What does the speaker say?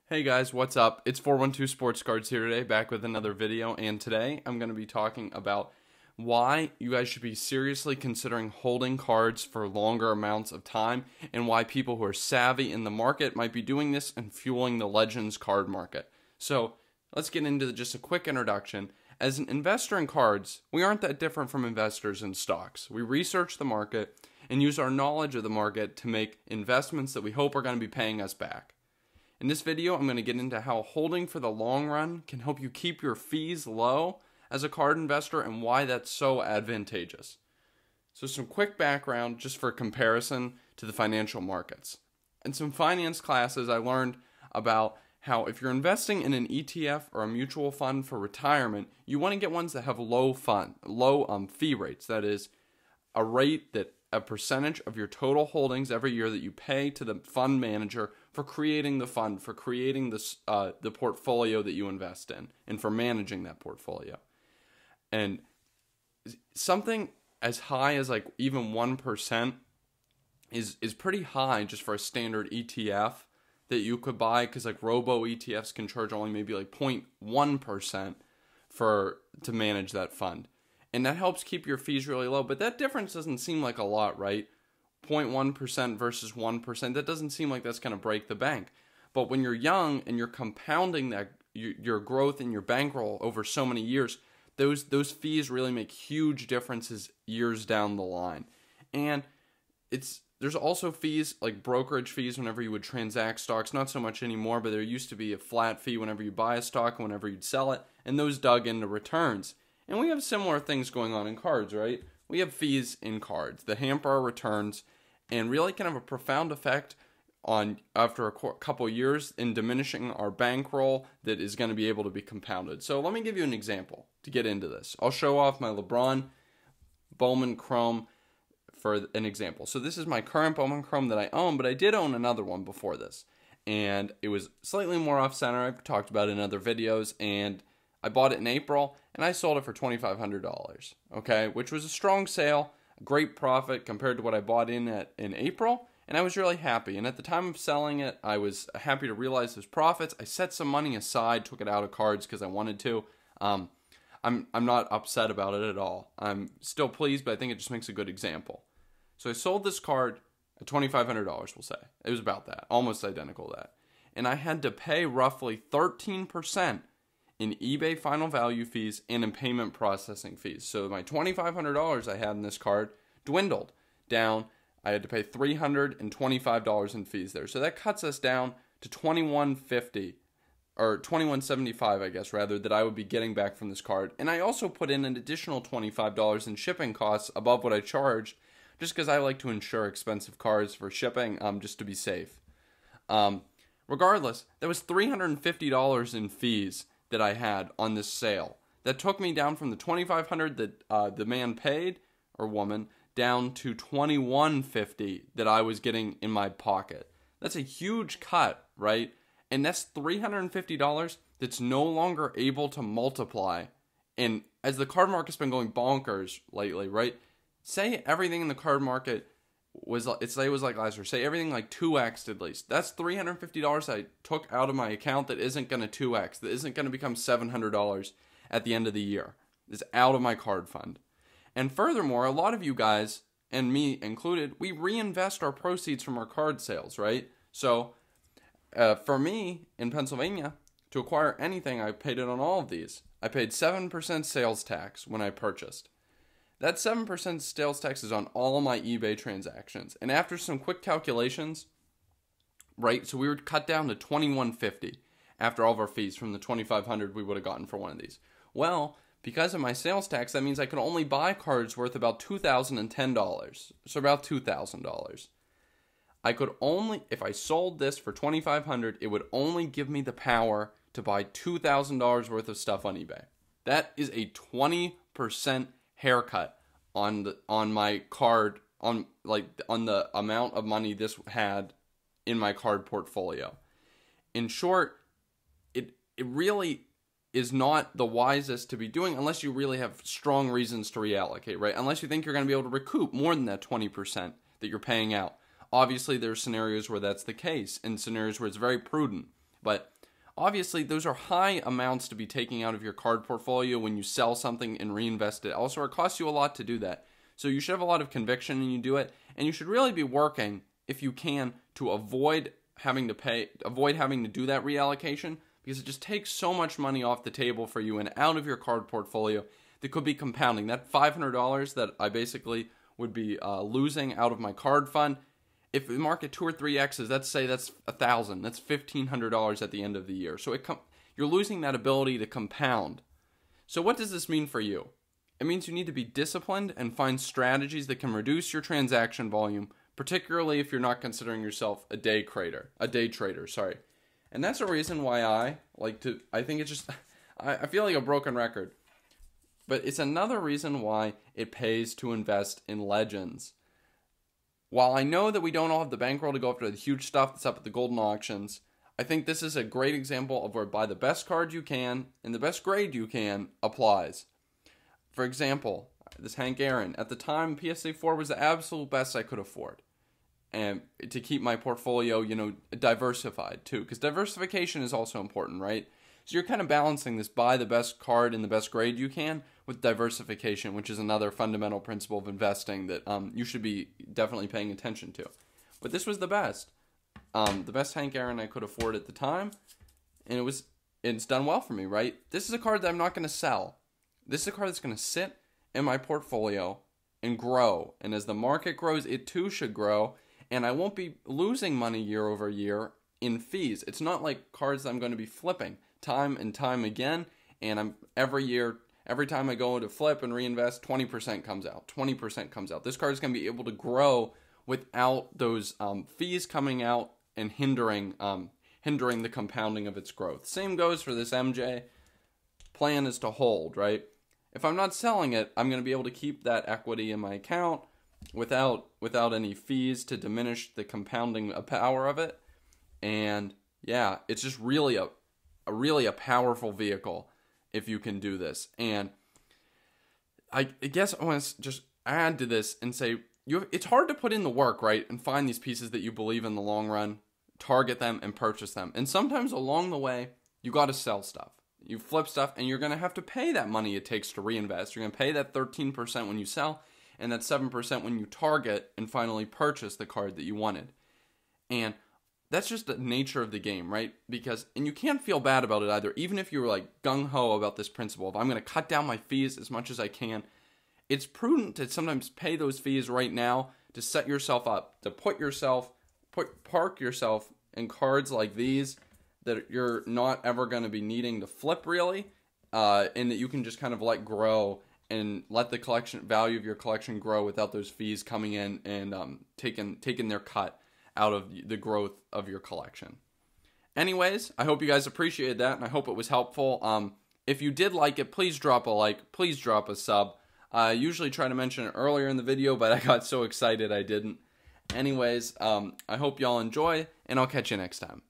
Hey guys, what's up? It's 412 Sports Cards here today, back with another video, and today I'm going to be talking about why you guys should be seriously considering holding cards for longer amounts of time, and why people who are savvy in the market might be doing this and fueling the Legends card market. So, let's get into just a quick introduction. As an investor in cards, we aren't that different from investors in stocks. We research the market and use our knowledge of the market to make investments that we hope are going to be paying us back. In this video, I'm going to get into how holding for the long run can help you keep your fees low as a card investor and why that's so advantageous. So some quick background just for comparison to the financial markets. In some finance classes, I learned about how if you're investing in an ETF or a mutual fund for retirement, you want to get ones that have low fee rates. That is, a rate that a percentage of your total holdings every year that you pay to the fund manager for creating the fund, for creating the portfolio that you invest in, and for managing that portfolio. And something as high as like even 1% is pretty high just for a standard ETF that you could buy, because like robo ETFs can charge only maybe like 0.1% to manage that fund. And that helps keep your fees really low. But that difference doesn't seem like a lot, right? 0.1% versus 1%. That doesn't seem like that's going to break the bank. But when you're young and you're compounding that your growth in your bankroll over so many years, those fees really make huge differences years down the line. And there's also fees like brokerage fees whenever you would transact stocks. Not so much anymore, but there used to be a flat fee whenever you buy a stock and whenever you'd sell it. And those dug into returns. And we have similar things going on in cards, right? We have fees in cards that hamper our returns and really can have a profound effect on, after a couple years, in diminishing our bankroll that is going to be able to be compounded. So let me give you an example to get into this. I'll show off my LeBron Bowman Chrome for an example. So this is my current Bowman Chrome that I own, but I did own another one before this. And it was slightly more off-center. I've talked about it in other videos, and I bought it in April, and I sold it for $2,500, okay, which was a strong sale, a great profit compared to what I bought in April, and I was really happy. And at the time of selling it, I was happy to realize those profits. I set some money aside, took it out of cards because I wanted to. I'm not upset about it at all. I'm still pleased, but I think it just makes a good example. So I sold this card at $2,500, we'll say. It was about that, almost identical to that. And I had to pay roughly 13% in eBay final value fees and in payment processing fees. So my $2,500 I had in this card dwindled down. I had to pay $325 in fees there. So that cuts us down to $2,150 or $2,175, I guess, rather, that I would be getting back from this card. And I also put in an additional $25 in shipping costs above what I charged, just because I like to insure expensive cards for shipping, just to be safe. Regardless, that was $350 in fees that I had on this sale. That took me down from the $2,500 that the man paid, or woman, down to $2,150 that I was getting in my pocket. That's a huge cut, right? And that's $350 that's no longer able to multiply. And as the card market's been going bonkers lately, right? Say everything in the card market was like last year. Say everything like 2x at least. That's $350 I took out of my account that isn't going to 2x. That isn't going to become $700 at the end of the year. It's out of my card fund. And furthermore, a lot of you guys, and me included, we reinvest our proceeds from our card sales, right? So for me in Pennsylvania, to acquire anything, I paid it on all of these. I paid 7% sales tax when I purchased. That 7% sales tax is on all of my eBay transactions. And after some quick calculations, right, so we would cut down to $2,150 after all of our fees from the $2,500 we would have gotten for one of these. Well, because of my sales tax, that means I could only buy cards worth about $2,010, so about $2,000. I could only, if I sold this for $2,500, it would only give me the power to buy $2,000 worth of stuff on eBay. That is a 20% haircut on my card, on the amount of money this had in my card portfolio. In short, it really is not the wisest to be doing unless you really have strong reasons to reallocate, right? Unless you think you're going to be able to recoup more than that 20% that you're paying out. Obviously, there are scenarios where that's the case, and scenarios where it's very prudent. But obviously those are high amounts to be taking out of your card portfolio when you sell something and reinvest it. Also, it costs you a lot to do that. So you should have a lot of conviction when you do it, and you should really be working, if you can, to avoid having to do that reallocation, because it just takes so much money off the table for you and out of your card portfolio that could be compounding. That $500 that I basically would be losing out of my card fund, if we market 2 or 3 X's, let's say that's $1,000. That's $1,500 at the end of the year. So you're losing that ability to compound. So what does this mean for you? It means you need to be disciplined and find strategies that can reduce your transaction volume, particularly if you're not considering yourself a day trader. And that's a reason why I think it's just, I feel like a broken record. But it's another reason why it pays to invest in legends. While I know that we don't all have the bankroll to go after the huge stuff that's up at the golden auctions, I think this is a great example of where buy the best card you can and the best grade you can applies. For example, this Hank Aaron. At the time, PSA 4 was the absolute best I could afford. And to keep my portfolio, diversified too. Because diversification is also important, right? So you're kind of balancing this buy the best card and the best grade you can with diversification, which is another fundamental principle of investing that you should be definitely paying attention to. But this was the best. The best Hank Aaron I could afford at the time. And it's done well for me, right? This is a card that I'm not going to sell. This is a card that's going to sit in my portfolio and grow. And as the market grows, it too should grow. And I won't be losing money year over year in fees. It's not like cards that I'm going to be flipping time and time again. And every time I go to flip and reinvest, 20% comes out. 20% comes out. This card is going to be able to grow without those fees coming out and hindering the compounding of its growth. Same goes for this MJ. Plan is to hold, right? If I'm not selling it, I'm going to be able to keep that equity in my account without any fees to diminish the compounding power of it. And yeah, it's just really a powerful vehicle if you can do this. And I guess I want to just add to this and say, it's hard to put in the work, right? And find these pieces that you believe in the long run, target them and purchase them. And sometimes along the way, you got to sell stuff. You flip stuff, and you're going to have to pay that money it takes to reinvest. You're going to pay that 13% when you sell, and that 7% when you target and finally purchase the card that you wanted. And that's just the nature of the game, right? And you can't feel bad about it either. Even if you were like gung-ho about this principle of I'm going to cut down my fees as much as I can, it's prudent to sometimes pay those fees right now to set yourself up, to park yourself in cards like these that you're not ever going to be needing to flip really, and that you can just kind of let grow and let the value of your collection grow without those fees coming in and taking their cut out of the growth of your collection. Anyways, I hope you guys appreciated that, and I hope it was helpful. If you did like it, please drop a like, please drop a sub. I usually try to mention it earlier in the video, but I got so excited I didn't. Anyways, I hope y'all enjoy, and I'll catch you next time.